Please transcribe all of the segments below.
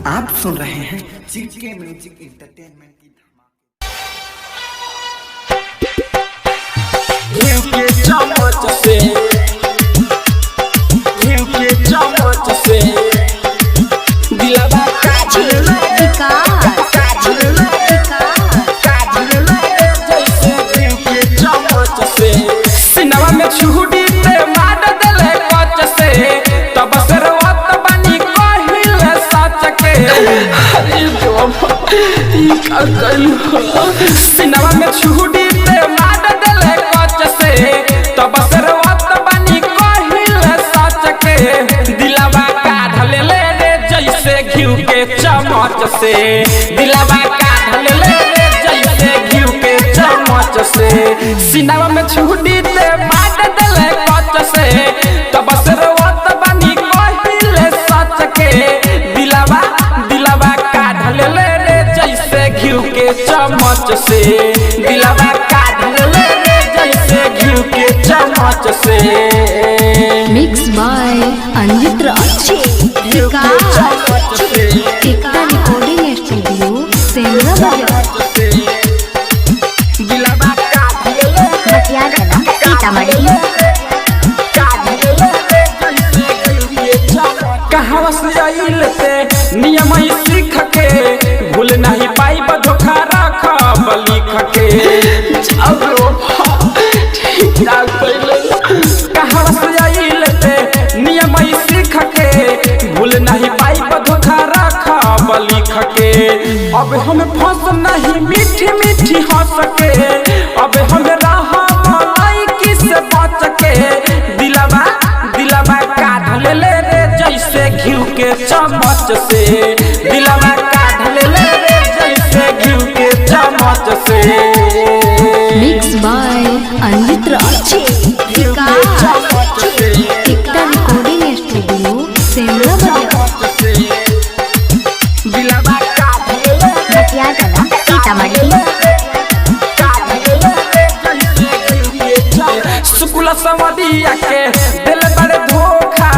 आप सुन रहे हैं जीके म्यूजिक एंटरटेनमेंट की चम्मच से दिलवा सिनेमा में छुड़ी ते मार देले कच से तब सरवत बनी कहिल सच के अरे बाबा ई का कइल सिनेमा में छुड़ी ते मार देले कच से तब सरवत बनी कहिल सच के दिलवा काढ़ ले रे जैसे घिउ के चम्मच से दिलवा काढ़ ले रे जैसे घिउ के चम्मच से सिनेमा में छुड़ी ते मार देले कच से तब सरवत बनी कहिल सच के दिलवा काढ़ ले रे जैसे घिउ के चम्मच से दिलवा काढ़ ले रे जैसे घिउ के चम्मच से mix by Anjit Raj Ekta recording studio Sendra Bazar Sitamarhi. कहां से आइल ते नियम सीख के भूल नहीं पाई धोखा रख लिख के कहां से आइल ते नियम सीख के भूल नहीं पाई धोखा रख लिख के अब हम फंस नहीं मीठी मीठी हंस के अब हम राह मलाई किस बच के दिलवा काढ़ ले रे जैसे घिउ के चम्मच से दिलवा काढ़ ले रे जैसे घिउ के चम्मच से mix by Anjit Raj Ekta recording studio Sendra Bazar दिलवा काढ़ सीतामढ़ी। सुकुला समदिया के दिल बड़े धोखा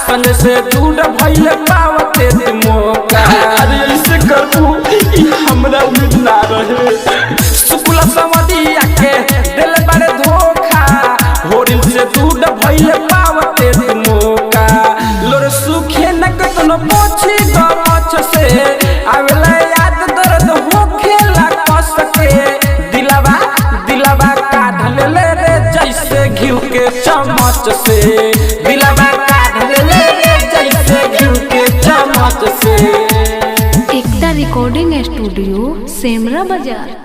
सन से दूर भइल पावते मौका अरे ऐसे करू ई हमरा उम्मीद ना रहे सुकुला समदिया के दिल बड़े धोखा होरिल से दूर भइल पावते मौका लोर सुखे न कतनो पोछी गमछ से आवेला याद दर्द होखेला कस के दिलवा काढ़ ले रे जैसे घिउ के चम्मच से दिलवा काढ़ ले रे जैसे घिउ के चम्मच से एकता रिकॉर्डिंग स्टूडियो सेंद्रा बाजार।